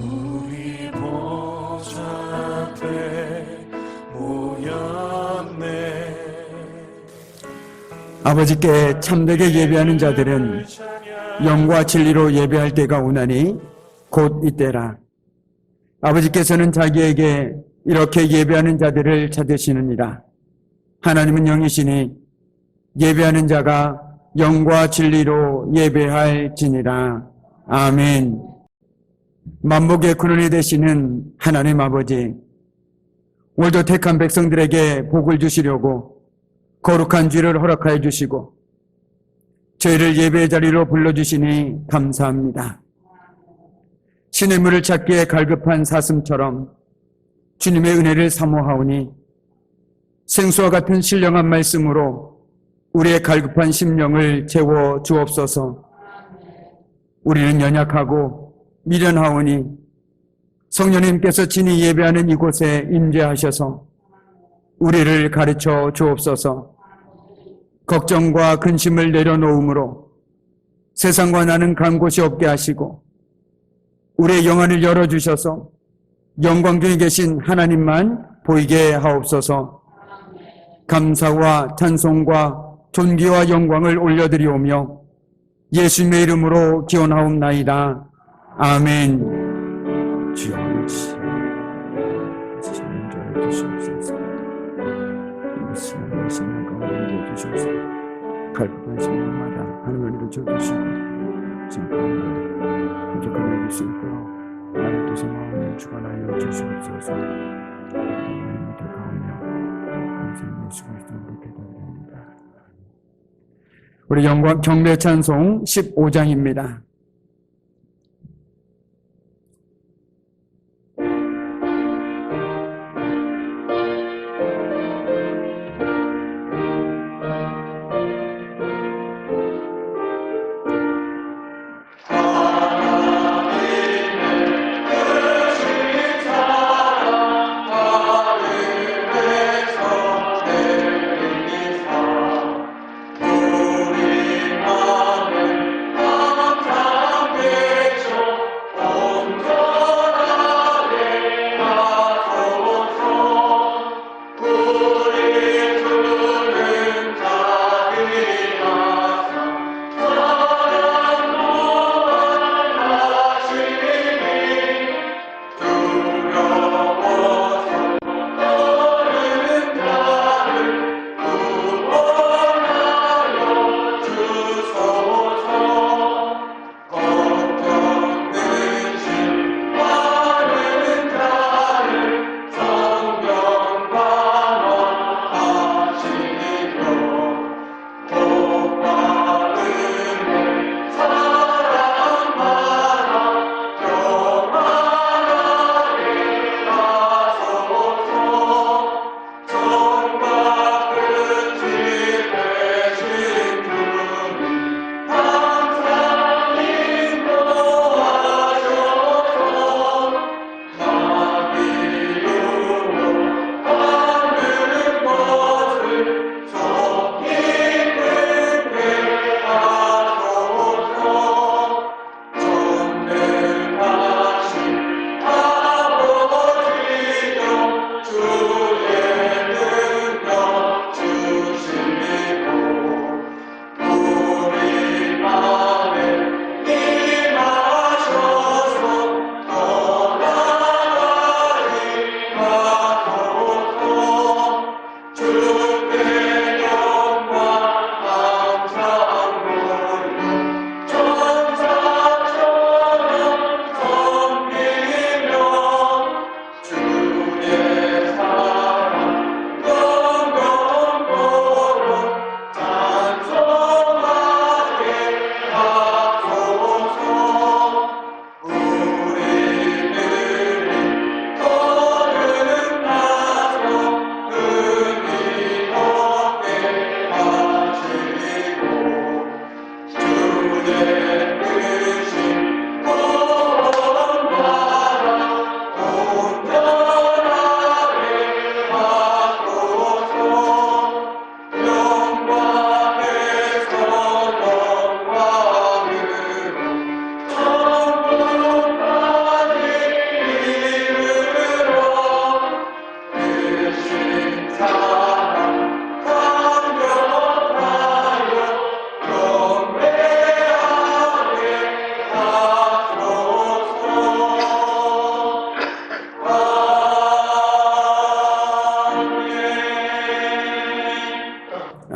우리 보좌 앞에 모였네. 아버지께 참되게 예배하는 자들은 영과 진리로 예배할 때가 오나니 곧 이때라. 아버지께서는 자기에게 이렇게 예배하는 자들을 찾으시느니라. 하나님은 영이시니 예배하는 자가 영과 진리로 예배할지니라. 아멘. 만복의 근원이 되시는 하나님 아버지, 오늘도 택한 백성들에게 복을 주시려고 거룩한 주를 허락하여 주시고 저희를 예배의 자리로 불러주시니 감사합니다. 신의 물을 찾기에 갈급한 사슴처럼 주님의 은혜를 사모하오니 생수와 같은 신령한 말씀으로 우리의 갈급한 심령을 채워 주옵소서. 우리는 연약하고 미련하오니 성령님께서 친히 예배하는 이곳에 임재하셔서 우리를 가르쳐 주옵소서. 걱정과 근심을 내려놓음으로 세상과 나는 간 곳이 없게 하시고 우리의 영안을 열어주셔서 영광 중에 계신 하나님만 보이게 하옵소서. 감사와 찬송과 존귀와 영광을 올려드리오며 예수님의 이름으로 기원하옵나이다. 아멘. 주여 신령자를 주시옵소서. 신령 가운데 주셔서 갈급한 심령마다 하늘을 이루어주시고 지금 가운데 부족함을 이룰 수 있도록 나의 뜻의 마음을 주관하여 주시옵소서. 하나님을 택하오며 감사의 예수 그리스도를 기도드립니다. 우리 영광 경배 찬송 15장입니다. 우리 마음을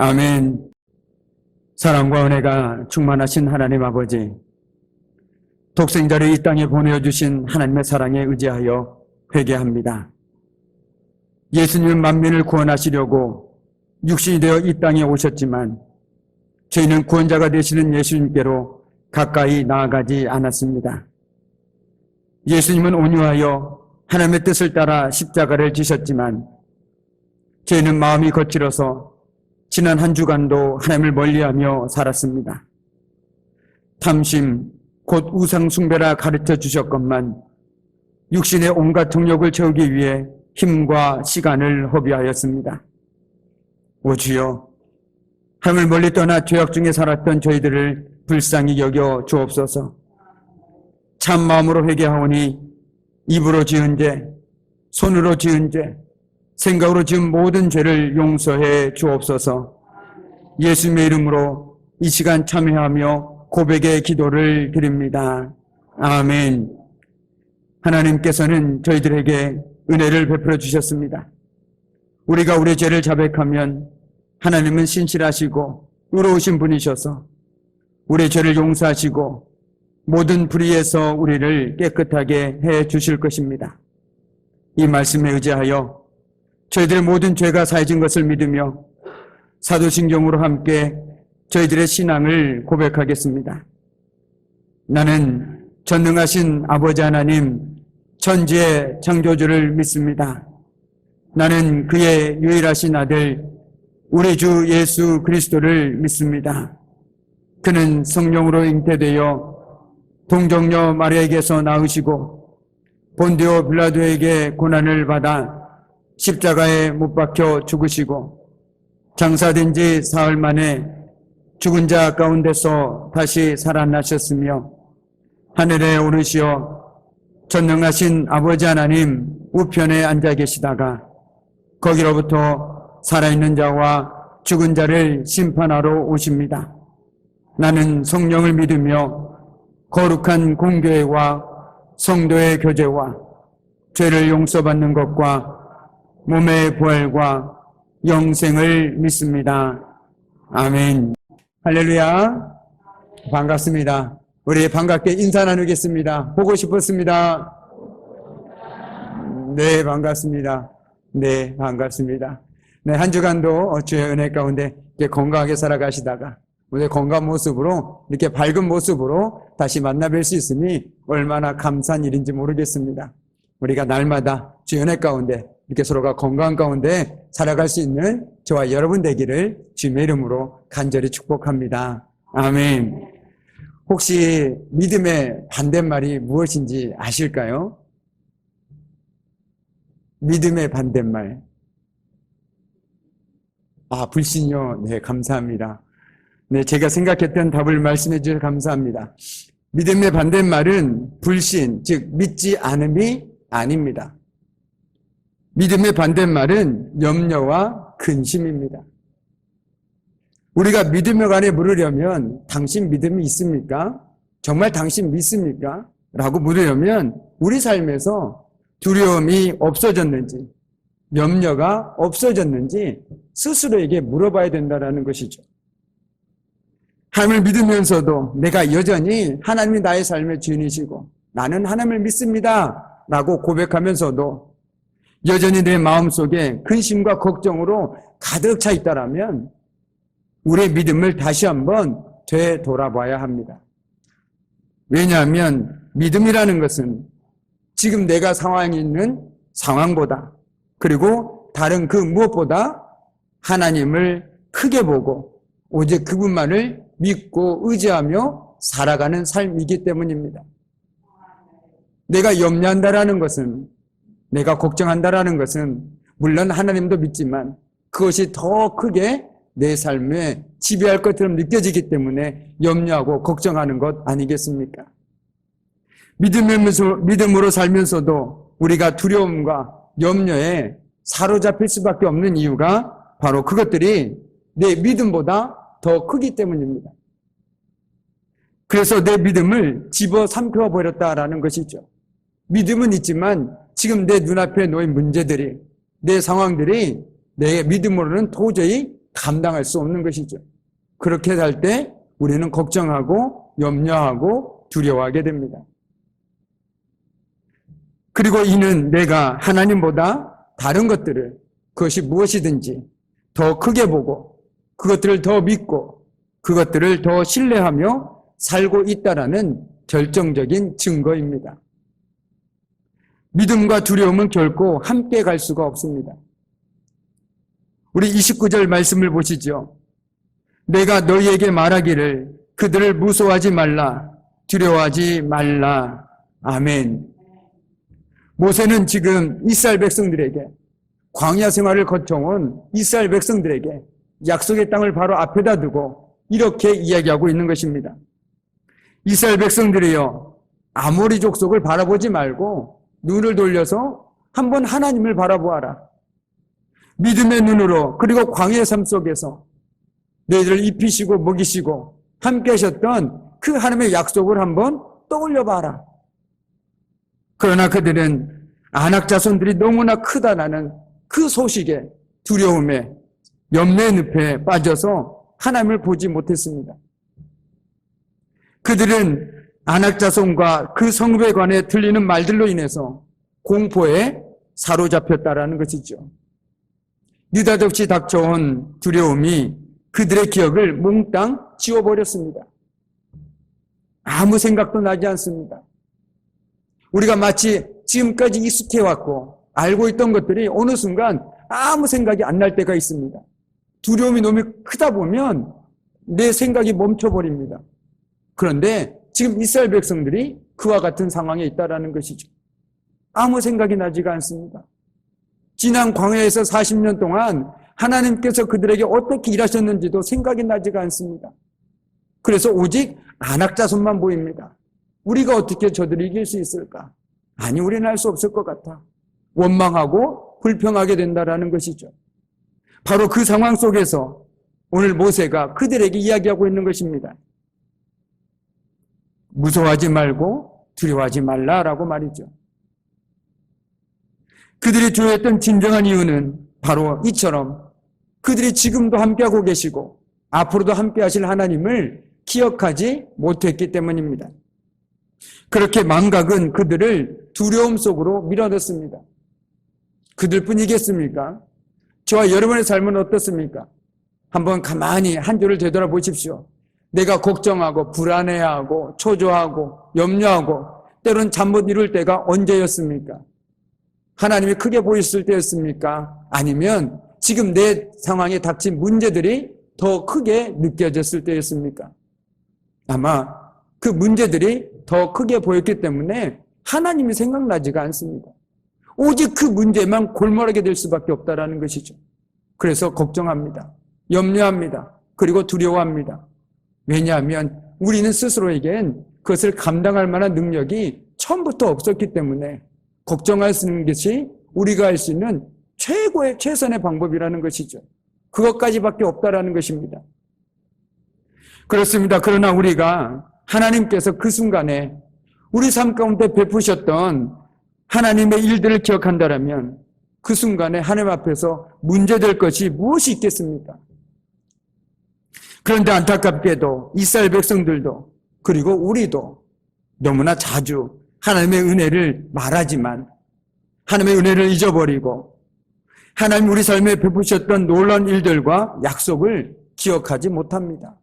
아멘. 사랑과 은혜가 충만하신 하나님 아버지, 독생자를 이 땅에 보내주신 하나님의 사랑에 의지하여 회개합니다. 예수님은 만민을 구원하시려고 육신이 되어 이 땅에 오셨지만 저희는 구원자가 되시는 예수님께로 가까이 나아가지 않았습니다. 예수님은 온유하여 하나님의 뜻을 따라 십자가를 지셨지만 저희는 마음이 거칠어서 지난 한 주간도 하나님을 멀리하며 살았습니다. 탐심, 곧 우상 숭배라 가르쳐 주셨건만 육신의 온갖 정욕을 채우기 위해 힘과 시간을 허비하였습니다. 오 주여, 하나님을 멀리 떠나 죄악 중에 살았던 저희들을 불쌍히 여겨 주옵소서. 참 마음으로 회개하오니 입으로 지은 죄, 손으로 지은 죄, 생각으로 지은 모든 죄를 용서해 주옵소서. 예수님의 이름으로 이 시간 참여하며 고백의 기도를 드립니다. 아멘. 하나님께서는 저희들에게 은혜를 베풀어 주셨습니다. 우리가 우리의 죄를 자백하면 하나님은 신실하시고 의로우신 분이셔서 우리의 죄를 용서하시고 모든 불의에서 우리를 깨끗하게 해 주실 것입니다. 이 말씀에 의지하여 저희들의 모든 죄가 사해진 것을 믿으며 사도신경으로 함께 저희들의 신앙을 고백하겠습니다. 나는 전능하신 아버지 하나님 천지의 창조주를 믿습니다. 나는 그의 유일하신 아들 우리 주 예수 그리스도를 믿습니다. 그는 성령으로 잉태되어 동정녀 마리아에게서 낳으시고 본디오 빌라도에게 고난을 받아 십자가에 못 박혀 죽으시고 장사된 지 사흘 만에 죽은 자 가운데서 다시 살아나셨으며 하늘에 오르시어 전능하신 아버지 하나님 우편에 앉아 계시다가 거기로부터 살아있는 자와 죽은 자를 심판하러 오십니다. 나는 성령을 믿으며 거룩한 공교회와 성도의 교제와 죄를 용서받는 것과 몸의 부활과 영생을 믿습니다. 아멘. 할렐루야. 반갑습니다. 우리 반갑게 인사 나누겠습니다. 보고 싶었습니다. 네, 반갑습니다. 네, 반갑습니다. 네, 한 주간도 주의 은혜 가운데 건강하게 살아가시다가 오늘 건강한 모습으로 이렇게 밝은 모습으로 다시 만나 뵐 수 있으니 얼마나 감사한 일인지 모르겠습니다. 우리가 날마다 주의 은혜 가운데 이렇게 서로가 건강 가운데 살아갈 수 있는 저와 여러분 되기를 주님의 이름으로 간절히 축복합니다. 아멘. 혹시 믿음의 반대말이 무엇인지 아실까요? 믿음의 반대말. 불신요. 네, 감사합니다. 네, 제가 생각했던 답을 말씀해 주셔서 감사합니다. 믿음의 반대말은 불신, 즉 믿지 않음이 아닙니다. 믿음의 반대말은 염려와 근심입니다. 우리가 믿음에 관해 물으려면 당신 믿음이 있습니까? 정말 당신 믿습니까? 라고 물으려면 우리 삶에서 두려움이 없어졌는지 염려가 없어졌는지 스스로에게 물어봐야 된다는 것이죠. 하나님을 믿으면서도 내가 여전히 하나님이 나의 삶의 주인이시고 나는 하나님을 믿습니다 라고 고백하면서도 여전히 내 마음속에 근심과 걱정으로 가득 차 있다라면 우리의 믿음을 다시 한번 되돌아봐야 합니다. 왜냐하면 믿음이라는 것은 지금 내가 상황에 있는 상황보다 그리고 다른 그 무엇보다 하나님을 크게 보고 오직 그분만을 믿고 의지하며 살아가는 삶이기 때문입니다. 내가 염려한다라는 것은 내가 걱정한다라는 것은 물론 하나님도 믿지만 그것이 더 크게 내 삶에 지배할 것처럼 느껴지기 때문에 염려하고 걱정하는 것 아니겠습니까? 믿음으로 살면서도 우리가 두려움과 염려에 사로잡힐 수밖에 없는 이유가 바로 그것들이 내 믿음보다 더 크기 때문입니다. 그래서 내 믿음을 집어삼켜 버렸다라는 것이죠. 믿음은 있지만 지금 내 눈앞에 놓인 문제들이 내 상황들이 내 믿음으로는 도저히 감당할 수 없는 것이죠. 그렇게 살 때 우리는 걱정하고 염려하고 두려워하게 됩니다. 그리고 이는 내가 하나님보다 다른 것들을, 그것이 무엇이든지 더 크게 보고 그것들을 더 믿고 그것들을 더 신뢰하며 살고 있다라는 결정적인 증거입니다. 믿음과 두려움은 결코 함께 갈 수가 없습니다. 우리 29절 말씀을 보시죠. 내가 너희에게 말하기를 그들을 무서워하지 말라, 두려워하지 말라. 아멘. 모세는 지금 이스라엘 백성들에게, 광야 생활을 거쳐온 이스라엘 백성들에게 약속의 땅을 바로 앞에다 두고 이렇게 이야기하고 있는 것입니다. 이스라엘 백성들이여, 아모리 족속을 바라보지 말고 눈을 돌려서 한번 하나님을 바라보아라. 믿음의 눈으로, 그리고 광야의 삶 속에서 너희들을 입히시고 먹이시고 함께 하셨던 그 하나님의 약속을 한번 떠올려 봐라. 그러나 그들은 아낙 자손들이 너무나 크다라는 그 소식에 두려움에 염려의 늪에 빠져서 하나님을 보지 못했습니다. 그들은 아낙 자손과 그 성읍에 관해 들리는 말들로 인해서 공포에 사로잡혔다라는 것이죠. 느닷없이 닥쳐온 두려움이 그들의 기억을 몽땅 지워버렸습니다. 아무 생각도 나지 않습니다. 우리가 마치 지금까지 익숙해왔고 알고 있던 것들이 어느 순간 아무 생각이 안 날 때가 있습니다. 두려움이 너무 크다 보면 내 생각이 멈춰버립니다. 그런데 지금 이스라엘 백성들이 그와 같은 상황에 있다는 것이죠. 아무 생각이 나지가 않습니다. 지난 광야에서 40년 동안 하나님께서 그들에게 어떻게 일하셨는지도 생각이 나지가 않습니다. 그래서 오직 아낙 자손만 보입니다. 우리가 어떻게 저들을 이길 수 있을까? 아니, 우리는 할 수 없을 것 같아. 원망하고 불평하게 된다라는 것이죠. 바로 그 상황 속에서 오늘 모세가 그들에게 이야기하고 있는 것입니다. 무서워하지 말고 두려워하지 말라라고 말이죠. 그들이 두려워했던 진정한 이유는 바로 이처럼 그들이 지금도 함께하고 계시고 앞으로도 함께 하실 하나님을 기억하지 못했기 때문입니다. 그렇게 망각은 그들을 두려움 속으로 밀어넣습니다. 그들뿐이겠습니까? 저와 여러분의 삶은 어떻습니까? 한번 가만히 한 주를 되돌아보십시오. 내가 걱정하고 불안해하고 초조하고 염려하고 때로는 잠 못 이룰 때가 언제였습니까? 하나님이 크게 보였을 때였습니까? 아니면 지금 내 상황에 닥친 문제들이 더 크게 느껴졌을 때였습니까? 아마 그 문제들이 더 크게 보였기 때문에 하나님이 생각나지가 않습니다. 오직 그 문제만 골몰하게 될 수밖에 없다는 것이죠. 그래서 걱정합니다. 염려합니다. 그리고 두려워합니다. 왜냐하면 우리는 스스로에겐 그것을 감당할 만한 능력이 처음부터 없었기 때문에 걱정할 수 있는 것이 우리가 할 수 있는 최고의 최선의 방법이라는 것이죠. 그것까지밖에 없다라는 것입니다. 그렇습니다. 그러나 우리가 하나님께서 그 순간에 우리 삶 가운데 베푸셨던 하나님의 일들을 기억한다면 그 순간에 하나님 앞에서 문제될 것이 무엇이 있겠습니까? 그런데 안타깝게도 이스라엘 백성들도 그리고 우리도 너무나 자주 하나님의 은혜를 말하지만 하나님의 은혜를 잊어버리고 하나님 우리 삶에 베푸셨던 놀라운 일들과 약속을 기억하지 못합니다.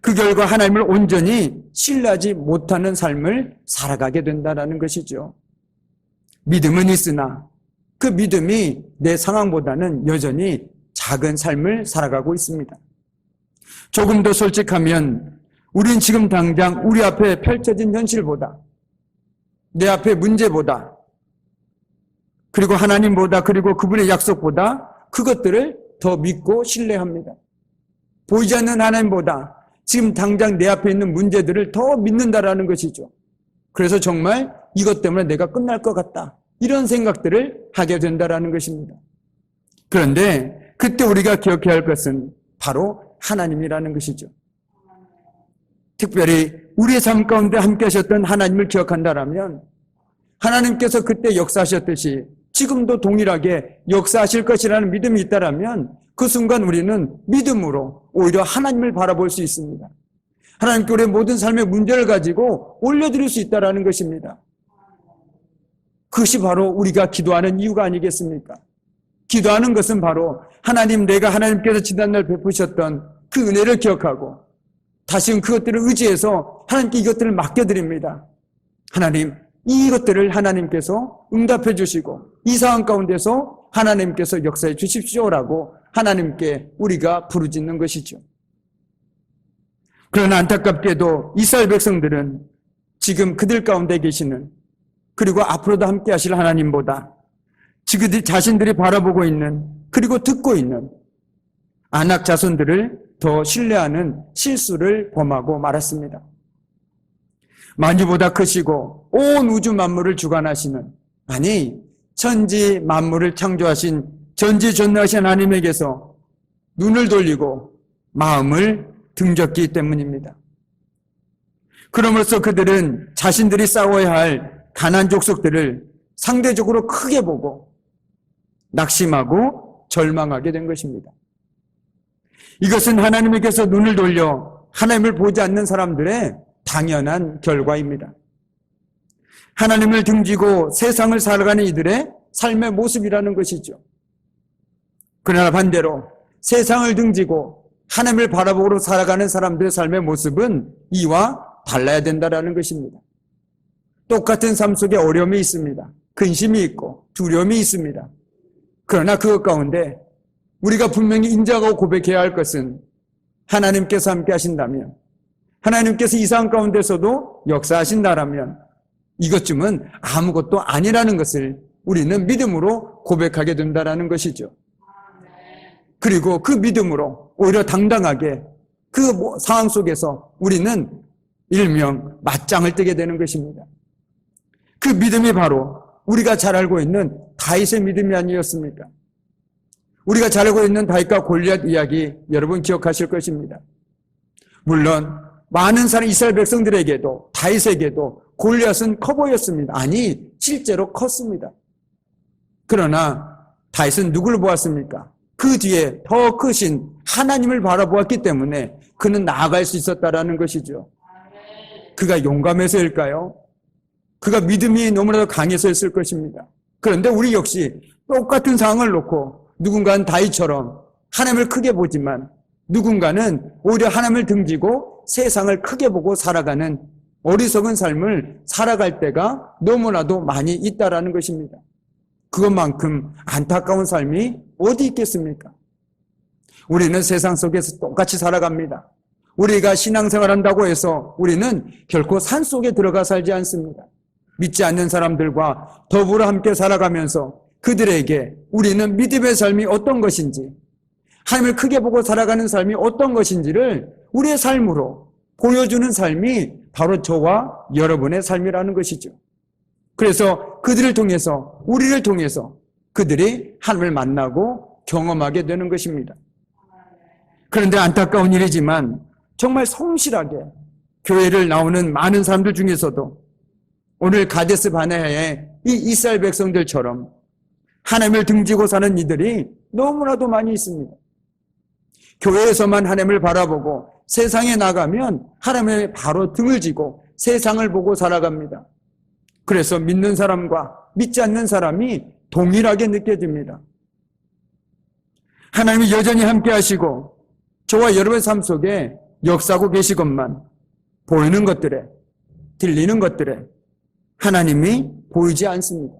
그 결과 하나님을 온전히 신뢰하지 못하는 삶을 살아가게 된다는 것이죠. 믿음은 있으나 그 믿음이 내 상황보다는 여전히 작은 삶을 살아가고 있습니다. 조금 더 솔직하면 우린 지금 당장 우리 앞에 펼쳐진 현실보다 내 앞에 문제보다 그리고 하나님보다 그리고 그분의 약속보다 그것들을 더 믿고 신뢰합니다. 보이지 않는 하나님보다 지금 당장 내 앞에 있는 문제들을 더 믿는다라는 것이죠. 그래서 정말 이것 때문에 내가 끝날 것 같다. 이런 생각들을 하게 된다라는 것입니다. 그런데 그때 우리가 기억해야 할 것은 바로 하나님이라는 것이죠. 특별히 우리의 삶 가운데 함께 하셨던 하나님을 기억한다라면 하나님께서 그때 역사하셨듯이 지금도 동일하게 역사하실 것이라는 믿음이 있다라면 그 순간 우리는 믿음으로 오히려 하나님을 바라볼 수 있습니다. 하나님께 우리의 모든 삶의 문제를 가지고 올려드릴 수 있다는 것입니다. 그것이 바로 우리가 기도하는 이유가 아니겠습니까? 기도하는 것은 바로 하나님, 내가 하나님께서 지난날 베푸셨던 그 은혜를 기억하고 다시금 그것들을 의지해서 하나님께 이것들을 맡겨드립니다. 하나님, 이것들을 하나님께서 응답해 주시고 이 상황 가운데서 하나님께서 역사해 주십시오라고 하나님께 우리가 부르짖는 것이죠. 그러나 안타깝게도 이스라엘 백성들은 지금 그들 가운데 계시는, 그리고 앞으로도 함께 하실 하나님보다 그들 자신들이 바라보고 있는, 그리고 듣고 있는 아낙 자손들을 더 신뢰하는 실수를 범하고 말았습니다. 만유보다 크시고 온 우주 만물을 주관하시는, 아니 천지 만물을 창조하신 전지전능하신 하나님에게서 눈을 돌리고 마음을 등졌기 때문입니다. 그러므로써 그들은 자신들이 싸워야 할 가나안 족속들을 상대적으로 크게 보고 낙심하고 절망하게 된 것입니다. 이것은 하나님께서 눈을 돌려 하나님을 보지 않는 사람들의 당연한 결과입니다. 하나님을 등지고 세상을 살아가는 이들의 삶의 모습이라는 것이죠. 그러나 반대로 세상을 등지고 하나님을 바라보고 살아가는 사람들의 삶의 모습은 이와 달라야 된다는 것입니다. 똑같은 삶 속에 어려움이 있습니다. 근심이 있고 두려움이 있습니다. 그러나 그것 가운데 우리가 분명히 인정하고 고백해야 할 것은 하나님께서 함께 하신다면, 하나님께서 이 상황 가운데서도 역사하신다라면 이것쯤은 아무것도 아니라는 것을 우리는 믿음으로 고백하게 된다는 것이죠. 그리고 그 믿음으로 오히려 당당하게 그 상황 속에서 우리는 일명 맞짱을 뜨게 되는 것입니다. 그 믿음이 바로 우리가 잘 알고 있는 다윗의 믿음이 아니었습니까? 우리가 잘 알고 있는 다윗과 골리앗 이야기 여러분 기억하실 것입니다. 물론 많은 사람 이스라엘 백성들에게도 다윗에게도 골리앗은 커 보였습니다. 아니 실제로 컸습니다. 그러나 다윗은 누구를 보았습니까? 그 뒤에 더 크신 하나님을 바라보았기 때문에 그는 나아갈 수 있었다라는 것이죠. 그가 용감해서일까요? 그가 믿음이 너무나도 강해서였을 것입니다. 그런데 우리 역시 똑같은 상황을 놓고 누군가는 다윗처럼 하나님을 크게 보지만 누군가는 오히려 하나님을 등지고 세상을 크게 보고 살아가는 어리석은 삶을 살아갈 때가 너무나도 많이 있다라는 것입니다. 그것만큼 안타까운 삶이 어디 있겠습니까? 우리는 세상 속에서 똑같이 살아갑니다. 우리가 신앙생활 한다고 해서 우리는 결코 산 속에 들어가 살지 않습니다. 믿지 않는 사람들과 더불어 함께 살아가면서 그들에게 우리는 믿음의 삶이 어떤 것인지, 하나님을 크게 보고 살아가는 삶이 어떤 것인지를 우리의 삶으로 보여주는 삶이 바로 저와 여러분의 삶이라는 것이죠. 그래서 그들을 통해서, 우리를 통해서 그들이 하나님을 만나고 경험하게 되는 것입니다. 그런데 안타까운 일이지만 정말 성실하게 교회를 나오는 많은 사람들 중에서도 오늘 가데스 바네아의 이 이스라엘 백성들처럼 하나님을 등지고 사는 이들이 너무나도 많이 있습니다. 교회에서만 하나님을 바라보고 세상에 나가면 하나님의 바로 등을 지고 세상을 보고 살아갑니다. 그래서 믿는 사람과 믿지 않는 사람이 동일하게 느껴집니다. 하나님이 여전히 함께 하시고 저와 여러분의 삶 속에 역사하고 계시건만 보이는 것들에, 들리는 것들에 하나님이 보이지 않습니다.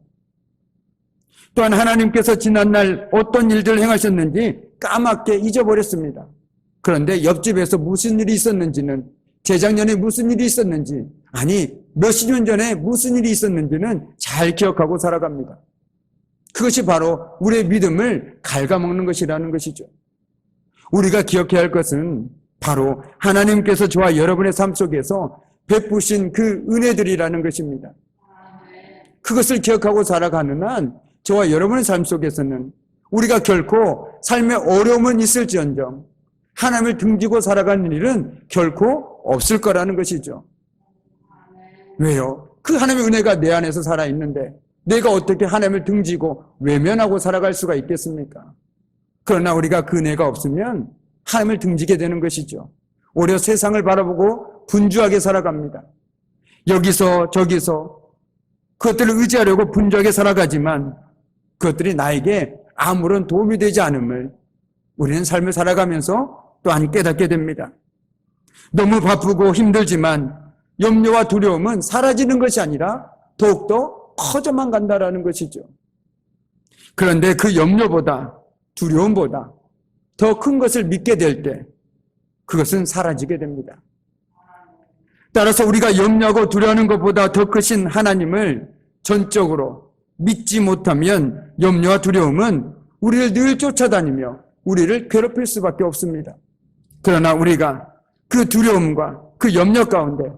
또한 하나님께서 지난날 어떤 일들을 행하셨는지 까맣게 잊어버렸습니다. 그런데 옆집에서 무슨 일이 있었는지는, 재작년에 무슨 일이 있었는지, 아니 몇십 년 전에 무슨 일이 있었는지는 잘 기억하고 살아갑니다. 그것이 바로 우리의 믿음을 갉아먹는 것이라는 것이죠. 우리가 기억해야 할 것은 바로 하나님께서 저와 여러분의 삶 속에서 베푸신 그 은혜들이라는 것입니다. 그것을 기억하고 살아가는 한 저와 여러분의 삶 속에서는 우리가 결코 삶의 어려움은 있을지언정 하나님을 등지고 살아가는 일은 결코 없을 거라는 것이죠. 왜요? 그 하나님의 은혜가 내 안에서 살아있는데 내가 어떻게 하나님을 등지고 외면하고 살아갈 수가 있겠습니까? 그러나 우리가 그 은혜가 없으면 하나님을 등지게 되는 것이죠. 오히려 세상을 바라보고 분주하게 살아갑니다. 여기서 저기서 그것들을 의지하려고 분주하게 살아가지만 그것들이 나에게 아무런 도움이 되지 않음을 우리는 삶을 살아가면서 또한 깨닫게 됩니다. 너무 바쁘고 힘들지만 염려와 두려움은 사라지는 것이 아니라 더욱더 커져만 간다라는 것이죠. 그런데 그 염려보다 두려움보다 더 큰 것을 믿게 될 때 그것은 사라지게 됩니다. 따라서 우리가 염려하고 두려워하는 것보다 더 크신 하나님을 전적으로 믿지 못하면 염려와 두려움은 우리를 늘 쫓아다니며 우리를 괴롭힐 수밖에 없습니다. 그러나 우리가 그 두려움과 그 염려 가운데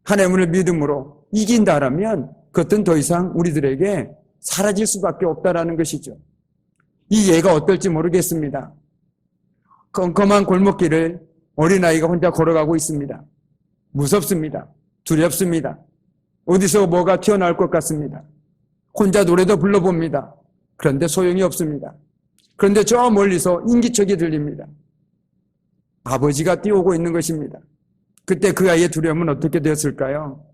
하나님을 믿음으로 이긴다라면 그것은 더 이상 우리들에게 사라질 수밖에 없다라는 것이죠. 이 예가 어떨지 모르겠습니다. 컴컴한 골목길을 어린아이가 혼자 걸어가고 있습니다. 무섭습니다. 두렵습니다. 어디서 뭐가 튀어나올 것 같습니다. 혼자 노래도 불러봅니다. 그런데 소용이 없습니다. 그런데 저 멀리서 인기척이 들립니다. 아버지가 뛰어오고 있는 것입니다. 그때 그 아이의 두려움은 어떻게 되었을까요?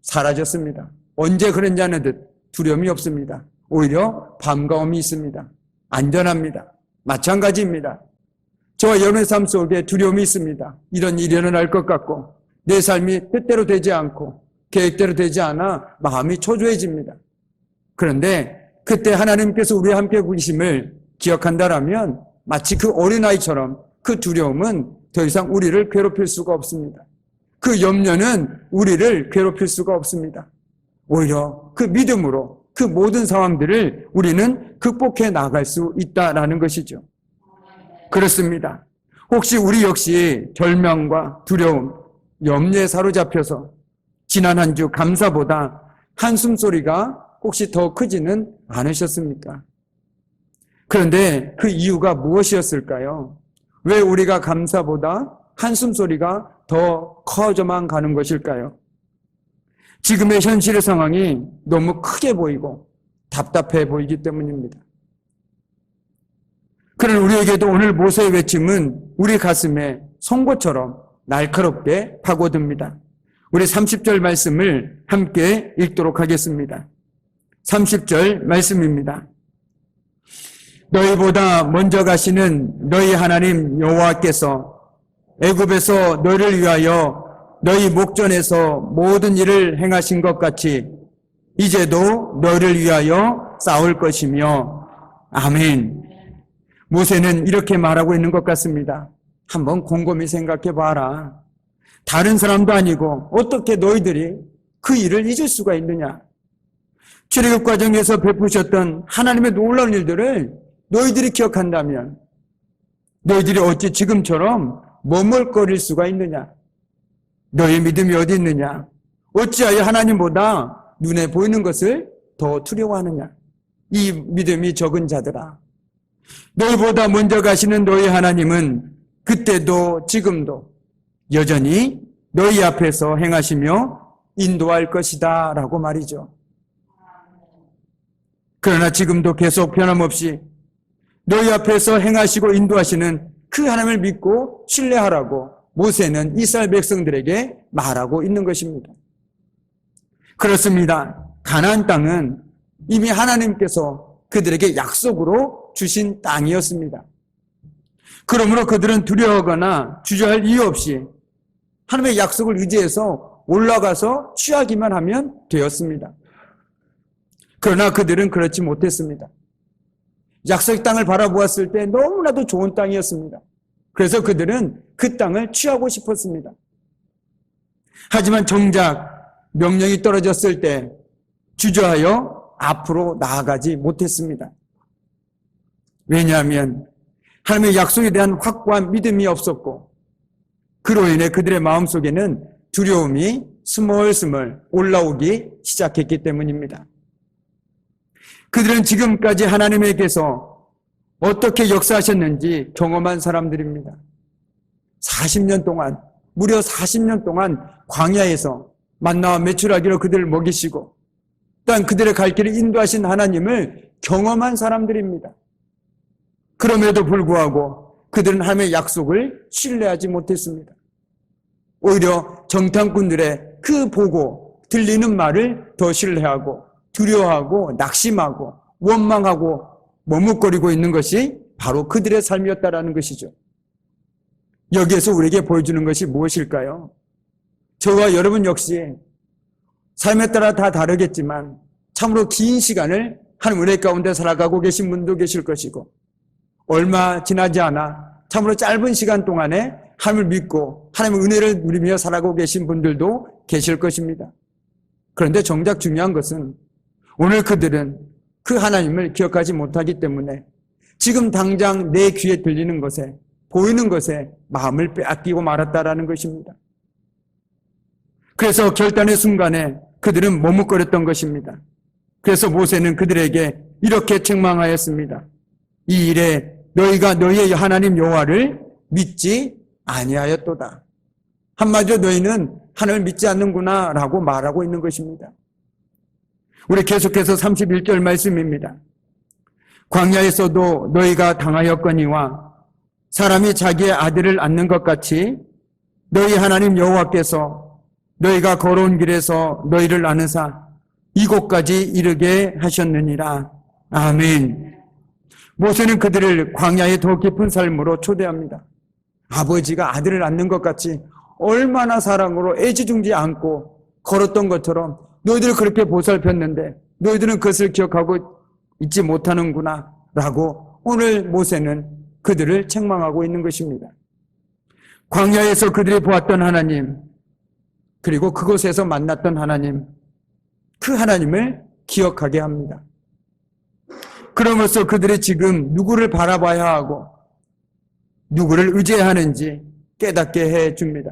사라졌습니다. 언제 그랬냐는 듯 두려움이 없습니다. 오히려 반가움이 있습니다. 안전합니다. 마찬가지입니다. 저와 여러분의 삶 속에 두려움이 있습니다. 이런 일이 일어날 것 같고 내 삶이 뜻대로 되지 않고 계획대로 되지 않아 마음이 초조해집니다. 그런데 그때 하나님께서 우리와 함께 계심을 기억한다라면 마치 그 어린아이처럼 그 두려움은 더 이상 우리를 괴롭힐 수가 없습니다. 그 염려는 우리를 괴롭힐 수가 없습니다. 오히려 그 믿음으로 그 모든 상황들을 우리는 극복해 나갈 수 있다라는 것이죠. 그렇습니다. 혹시 우리 역시 절망과 두려움, 염려에 사로잡혀서 지난 한 주 감사보다 한숨소리가 혹시 더 크지는 않으셨습니까? 그런데 그 이유가 무엇이었을까요? 왜 우리가 감사보다 한숨소리가 더 커져만 가는 것일까요? 지금의 현실의 상황이 너무 크게 보이고 답답해 보이기 때문입니다. 그런 우리에게도 오늘 모세의 외침은 우리 가슴에 송곳처럼 날카롭게 파고듭니다. 우리 30절 말씀을 함께 읽도록 하겠습니다. 30절 말씀입니다. 너희보다 먼저 가시는 너희 하나님 여호와께서 애굽에서 너희를 위하여 너희 목전에서 모든 일을 행하신 것 같이 이제도 너희를 위하여 싸울 것이며 아멘. 모세는 이렇게 말하고 있는 것 같습니다. 한번 곰곰이 생각해 봐라. 다른 사람도 아니고 어떻게 너희들이 그 일을 잊을 수가 있느냐. 출애굽 과정에서 베푸셨던 하나님의 놀라운 일들을 너희들이 기억한다면 너희들이 어찌 지금처럼 머물거릴 수가 있느냐. 너희 믿음이 어디 있느냐. 어찌하여 하나님보다 눈에 보이는 것을 더 두려워하느냐. 이 믿음이 적은 자들아. 너희보다 먼저 가시는 너희 하나님은 그때도 지금도 여전히 너희 앞에서 행하시며 인도할 것이다 라고 말이죠. 그러나 지금도 계속 변함없이 너희 앞에서 행하시고 인도하시는 그 하나님을 믿고 신뢰하라고 모세는 이스라엘 백성들에게 말하고 있는 것입니다. 그렇습니다. 가나안 땅은 이미 하나님께서 그들에게 약속으로 주신 땅이었습니다. 그러므로 그들은 두려워하거나 주저할 이유 없이 하나님의 약속을 의지해서 올라가서 취하기만 하면 되었습니다. 그러나 그들은 그렇지 못했습니다. 약속의 땅을 바라보았을 때 너무나도 좋은 땅이었습니다. 그래서 그들은 그 땅을 취하고 싶었습니다. 하지만 정작 명령이 떨어졌을 때 주저하여 앞으로 나아가지 못했습니다. 왜냐하면 하나님의 약속에 대한 확고한 믿음이 없었고 그로 인해 그들의 마음속에는 두려움이 스멀스멀 올라오기 시작했기 때문입니다. 그들은 지금까지 하나님에게서 어떻게 역사하셨는지 경험한 사람들입니다. 40년 동안, 무려 40년 동안 광야에서 만나와 메추라기로 그들을 먹이시고 또한 그들의 갈 길을 인도하신 하나님을 경험한 사람들입니다. 그럼에도 불구하고 그들은 하나님의 약속을 신뢰하지 못했습니다. 오히려 정탐꾼들의 그 보고 들리는 말을 더 신뢰하고 두려워하고 낙심하고 원망하고 머뭇거리고 있는 것이 바로 그들의 삶이었다라는 것이죠. 여기에서 우리에게 보여주는 것이 무엇일까요? 저와 여러분 역시 삶에 따라 다 다르겠지만 참으로 긴 시간을 하나님 은혜 가운데 살아가고 계신 분도 계실 것이고, 얼마 지나지 않아 참으로 짧은 시간 동안에 하나님을 믿고 하나님의 은혜를 누리며 살아가고 계신 분들도 계실 것입니다. 그런데 정작 중요한 것은 오늘 그들은 그 하나님을 기억하지 못하기 때문에 지금 당장 내 귀에 들리는 것에, 보이는 것에 마음을 빼앗기고 말았다라는 것입니다. 그래서 결단의 순간에 그들은 머뭇거렸던 것입니다. 그래서 모세는 그들에게 이렇게 책망하였습니다. 이 일에 너희가 너희의 하나님 여호와를 믿지 아니하였도다. 한마디로 너희는 하나님을 믿지 않는구나 라고 말하고 있는 것입니다. 우리 계속해서 31절 말씀입니다. 광야에서도 너희가 당하였거니와 사람이 자기의 아들을 낳는 것 같이 너희 하나님 여호와께서 너희가 걸어온 길에서 너희를 낳으사 이곳까지 이르게 하셨느니라. 아멘. 모세는 그들을 광야의 더 깊은 삶으로 초대합니다. 아버지가 아들을 낳는 것 같이 얼마나 사랑으로 애지중지 않고 걸었던 것처럼 너희들을 그렇게 보살폈는데 너희들은 그것을 기억하고 있지 못하는구나 라고 오늘 모세는 그들을 책망하고 있는 것입니다. 광야에서 그들이 보았던 하나님, 그리고 그곳에서 만났던 하나님, 그 하나님을 기억하게 합니다. 그러면서 그들이 지금 누구를 바라봐야 하고 누구를 의지해야 하는지 깨닫게 해줍니다.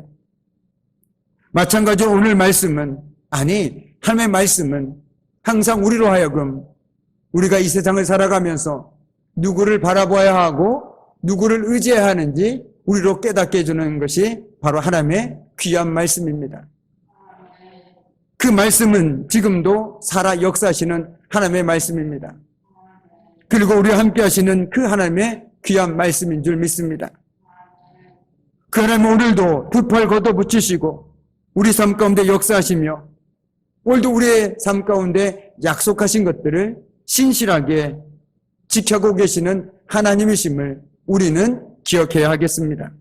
마찬가지로 오늘 말씀은, 하나님의 말씀은 항상 우리로 하여금 우리가 이 세상을 살아가면서 누구를 바라봐야 하고 누구를 의지해야 하는지 우리로 깨닫게 해주는 것이 바로 하나님의 귀한 말씀입니다. 그 말씀은 지금도 살아 역사하시는 하나님의 말씀입니다. 그리고 우리와 함께 하시는 그 하나님의 귀한 말씀인 줄 믿습니다. 그 하나님 오늘도 두 팔 걷어붙이시고 우리 삶 가운데 역사하시며 오늘도 우리의 삶 가운데 약속하신 것들을 신실하게 지켜고 계시는 하나님이심을 우리는 기억해야 하겠습니다.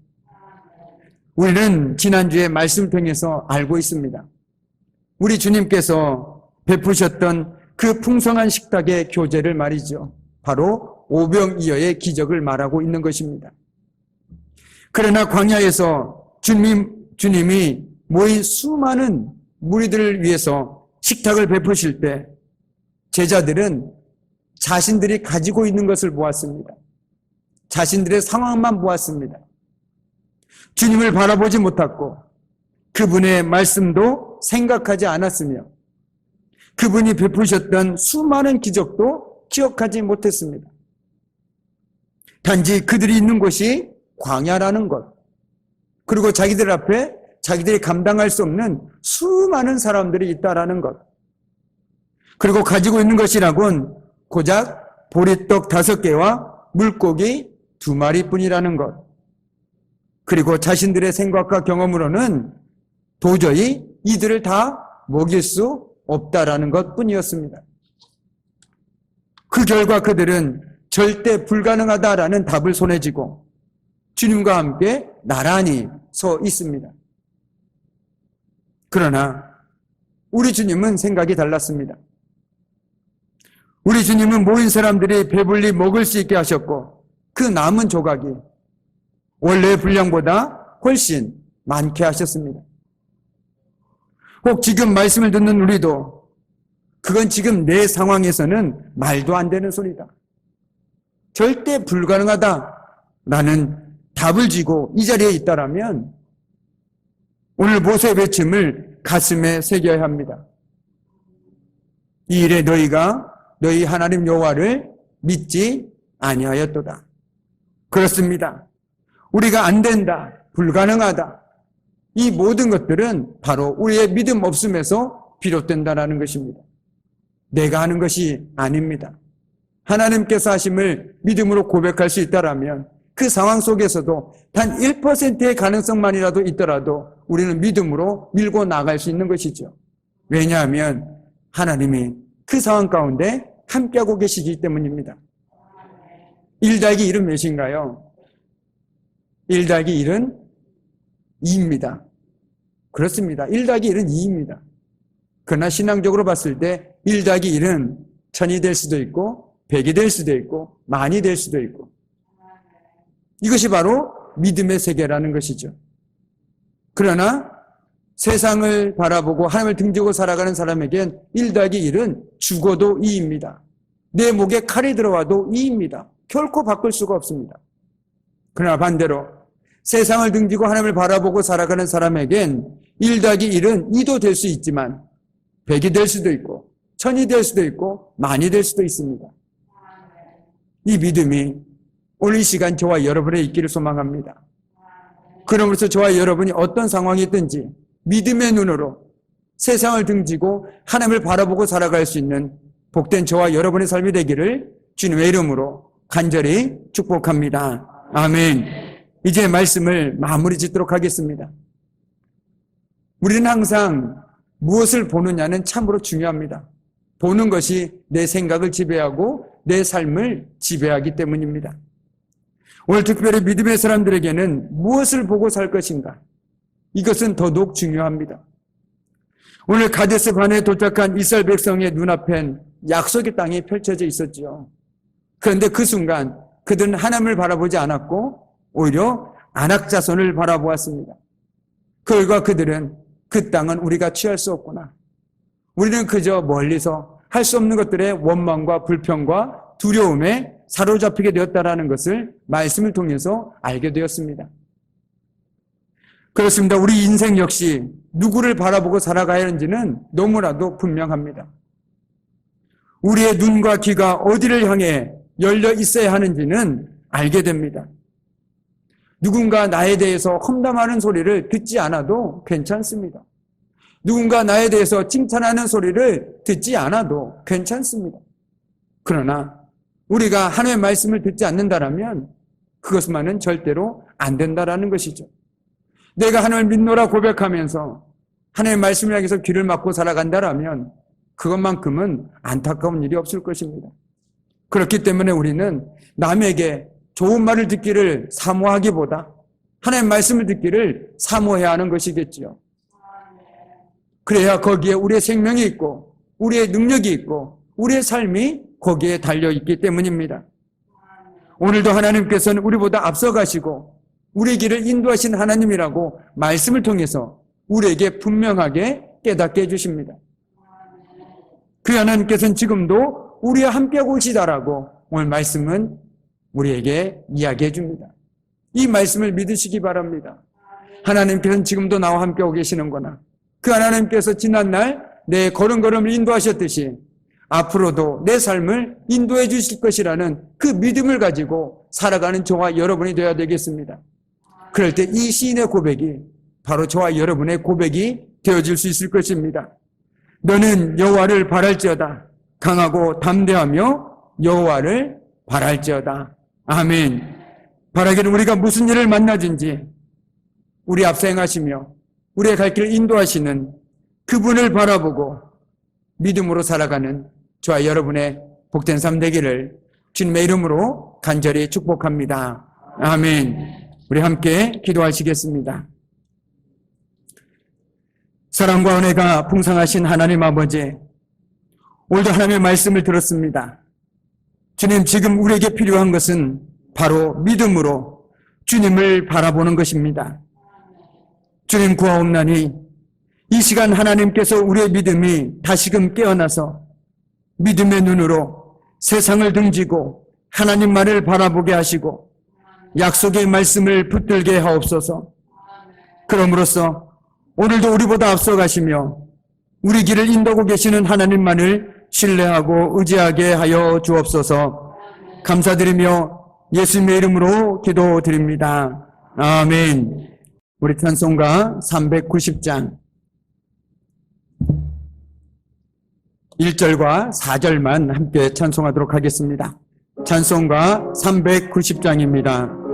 우리는 지난주에 말씀을 통해서 알고 있습니다. 우리 주님께서 베푸셨던 그 풍성한 식탁의 교제를 말이죠. 바로 오병이어의 기적을 말하고 있는 것입니다. 그러나 광야에서 주님이 모인 수많은 무리들을 위해서 식탁을 베푸실 때 제자들은 자신들이 가지고 있는 것을 보았습니다. 자신들의 상황만 보았습니다. 주님을 바라보지 못했고 그분의 말씀도 생각하지 않았으며 그분이 베푸셨던 수많은 기적도 기억하지 못했습니다. 단지 그들이 있는 곳이 광야라는 것, 그리고 자기들 앞에 자기들이 감당할 수 없는 수많은 사람들이 있다라는 것, 그리고 가지고 있는 것이라곤 고작 보리떡 5개와 물고기 2마리뿐이라는 것, 그리고 자신들의 생각과 경험으로는 도저히 이들을 다 먹일 수 없다라는 것뿐이었습니다. 그 결과 그들은 절대 불가능하다라는 답을 손에 쥐고 주님과 함께 나란히 서 있습니다. 그러나 우리 주님은 생각이 달랐습니다. 우리 주님은 모인 사람들이 배불리 먹을 수 있게 하셨고 그 남은 조각이 원래의 분량보다 훨씬 많게 하셨습니다. 혹 지금 말씀을 듣는 우리도 그건 지금 내 상황에서는 말도 안 되는 소리다, 절대 불가능하다라는 답을 쥐고 이 자리에 있다라면 오늘 모세의 외침을 가슴에 새겨야 합니다. 이 일에 너희가 너희 하나님 여호와를 믿지 아니하였도다. 그렇습니다. 우리가 안 된다, 불가능하다, 이 모든 것들은 바로 우리의 믿음 없음에서 비롯된다는 것입니다. 내가 하는 것이 아닙니다. 하나님께서 하심을 믿음으로 고백할 수 있다라면 그 상황 속에서도 단 1%의 가능성만이라도 있더라도 우리는 믿음으로 밀고 나갈 수 있는 것이죠. 왜냐하면 하나님이 그 상황 가운데 함께하고 계시기 때문입니다. 1+1은 몇인가요? 1+1은 2입니다. 그렇습니다. 1+1은 2입니다. 그러나 신앙적으로 봤을 때 1+1은 1000이 될 수도 있고 100이 될 수도 있고 만이 될 수도 있고, 이것이 바로 믿음의 세계라는 것이죠. 그러나 세상을 바라보고 하나님을 등지고 살아가는 사람에겐 1+1은 죽어도 2입니다. 내 목에 칼이 들어와도 2입니다. 결코 바꿀 수가 없습니다. 그러나 반대로 세상을 등지고 하나님을 바라보고 살아가는 사람에겐 1+1은 2도 될 수 있지만 100이 될 수도 있고 1000이 될 수도 있고 만이 될 수도 있습니다. 이 믿음이 오늘 이 시간 저와 여러분의 있기를 소망합니다. 그러므로서 저와 여러분이 어떤 상황이 있든지 믿음의 눈으로 세상을 등지고 하나님을 바라보고 살아갈 수 있는 복된 저와 여러분의 삶이 되기를 주님의 이름으로 간절히 축복합니다. 아멘. 이제 말씀을 마무리 짓도록 하겠습니다. 우리는 항상 무엇을 보느냐는 참으로 중요합니다. 보는 것이 내 생각을 지배하고 내 삶을 지배하기 때문입니다. 오늘 특별히 믿음의 사람들에게는 무엇을 보고 살 것인가? 이것은 더더욱 중요합니다. 오늘 가데스 바네에 도착한 이스라엘 백성의 눈앞엔 약속의 땅이 펼쳐져 있었죠. 그런데 그 순간 그들은 하나님을 바라보지 않았고 오히려 아낙 자손을 바라보았습니다. 그 결과 그들은 그 땅은 우리가 취할 수 없구나. 우리는 그저 멀리서 할 수 없는 것들의 원망과 불평과 두려움에 사로잡히게 되었다라는 것을 말씀을 통해서 알게 되었습니다. 그렇습니다. 우리 인생 역시 누구를 바라보고 살아가야 하는지는 너무나도 분명합니다. 우리의 눈과 귀가 어디를 향해 열려 있어야 하는지는 알게 됩니다. 누군가 나에 대해서 험담하는 소리를 듣지 않아도 괜찮습니다. 누군가 나에 대해서 칭찬하는 소리를 듣지 않아도 괜찮습니다. 그러나 우리가 하나님의 말씀을 듣지 않는다라면 그것만은 절대로 안 된다라는 것이죠. 내가 하나님을 믿노라 고백하면서 하나님의 말씀을 향해서 귀를 막고 살아간다라면 그것만큼은 안타까운 일이 없을 것입니다. 그렇기 때문에 우리는 남에게 좋은 말을 듣기를 사모하기보다 하나님의 말씀을 듣기를 사모해야 하는 것이겠지요. 그래야 거기에 우리의 생명이 있고 우리의 능력이 있고 우리의 삶이 거기에 달려있기 때문입니다. 오늘도 하나님께서는 우리보다 앞서가시고 우리 길을 인도하신 하나님이라고 말씀을 통해서 우리에게 분명하게 깨닫게 해주십니다. 그 하나님께서는 지금도 우리와 함께하고 계시다라고 오늘 말씀은 우리에게 이야기해 줍니다. 이 말씀을 믿으시기 바랍니다. 하나님께서는 지금도 나와 함께하고 계시는구나. 그 하나님께서 지난날 내 걸음걸음을 인도하셨듯이 앞으로도 내 삶을 인도해 주실 것이라는 그 믿음을 가지고 살아가는 저와 여러분이 되어야 되겠습니다. 그럴 때 이 시인의 고백이 바로 저와 여러분의 고백이 되어질 수 있을 것입니다. 너는 여호와를 바랄지어다. 강하고 담대하며 여호와를 바랄지어다. 아멘. 바라기를 우리가 무슨 일을 만나든지 우리 앞서 행하시며 우리의 갈 길을 인도하시는 그분을 바라보고 믿음으로 살아가는 저와 여러분의 복된 삶 되기를 주님의 이름으로 간절히 축복합니다. 아멘. 우리 함께 기도하시겠습니다. 사랑과 은혜가 풍성하신 하나님 아버지, 오늘도 하나님의 말씀을 들었습니다. 주님, 지금 우리에게 필요한 것은 바로 믿음으로 주님을 바라보는 것입니다. 주님, 구하옵나니 이 시간 하나님께서 우리의 믿음이 다시금 깨어나서 믿음의 눈으로 세상을 등지고 하나님만을 바라보게 하시고 약속의 말씀을 붙들게 하옵소서. 그럼으로써 오늘도 우리보다 앞서가시며 우리 길을 인도하고 계시는 하나님만을 신뢰하고 의지하게 하여 주옵소서. 감사드리며 예수님의 이름으로 기도드립니다. 아멘. 우리 찬송가 390장 1절과 4절만 함께 찬송하도록 하겠습니다. 찬송가 390장입니다.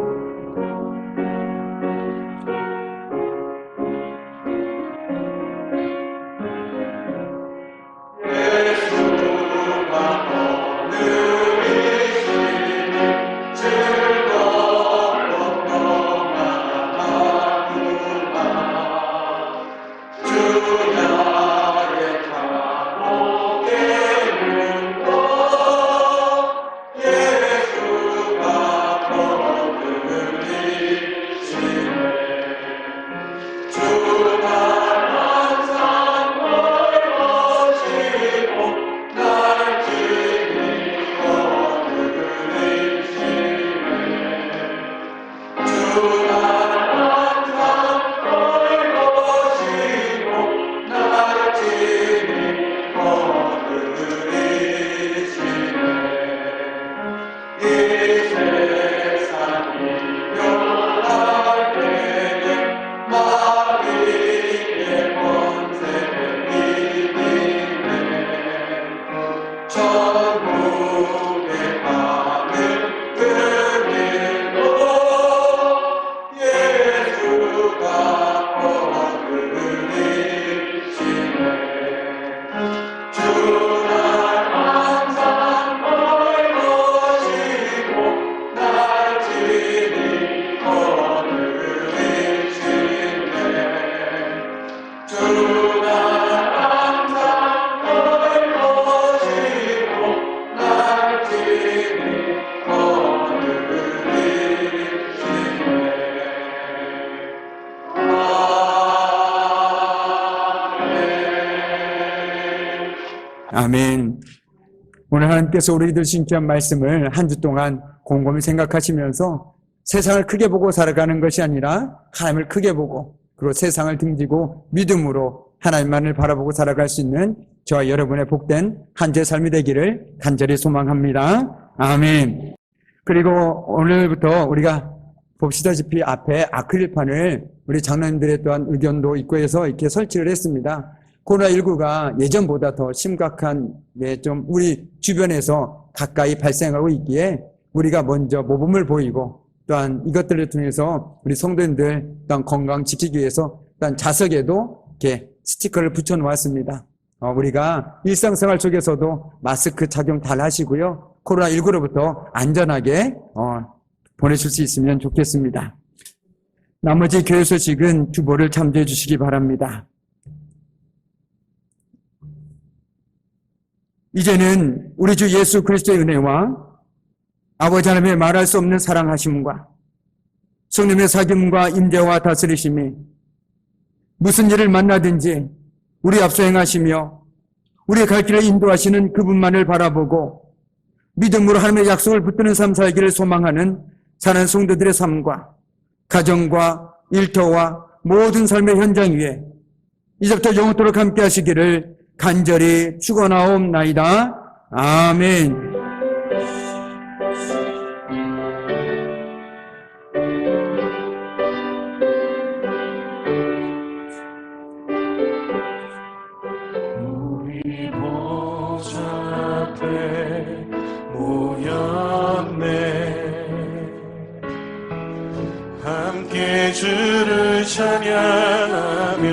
아멘. 오늘 하나님께서 우리들 신기한 말씀을 한 주 동안 곰곰이 생각하시면서 세상을 크게 보고 살아가는 것이 아니라 하나님을 크게 보고 그리고 세상을 등지고 믿음으로 하나님만을 바라보고 살아갈 수 있는 저와 여러분의 복된 한 주의 삶이 되기를 간절히 소망합니다. 아멘. 그리고 오늘부터 우리가 보시다시피 앞에 아크릴판을 우리 장로님들의 또한 의견도 있고 해서 이렇게 설치를 했습니다. 코로나19가 예전보다 더 심각한 좀 우리 주변에서 가까이 발생하고 있기에 우리가 먼저 모범을 보이고 또한 이것들을 통해서 우리 성도님들 또한 건강 지키기 위해서 또한 좌석에도 이렇게 스티커를 붙여 놓았습니다. 우리가 일상생활 속에서도 마스크 착용 잘 하시고요. 코로나19로부터 안전하게 보내실 수 있으면 좋겠습니다. 나머지 교회 소식은 주보를 참조해 주시기 바랍니다. 이제는 우리 주 예수 그리스도의 은혜와 아버지 하나님의 말할 수 없는 사랑하심과 성령의 사귐과 임재와 다스리심이 무슨 일을 만나든지 우리 앞서 행하시며 우리의 갈 길을 인도하시는 그분만을 바라보고 믿음으로 하나님의 약속을 붙드는 삶 살기를 소망하는 사는 성도들의 삶과 가정과 일터와 모든 삶의 현장 위에 이제부터 영원토록 함께 하시기를 간절히 축원하옵나이다. 아멘. 우리 보좌 앞에 모였네. 함께 주를 찬양하며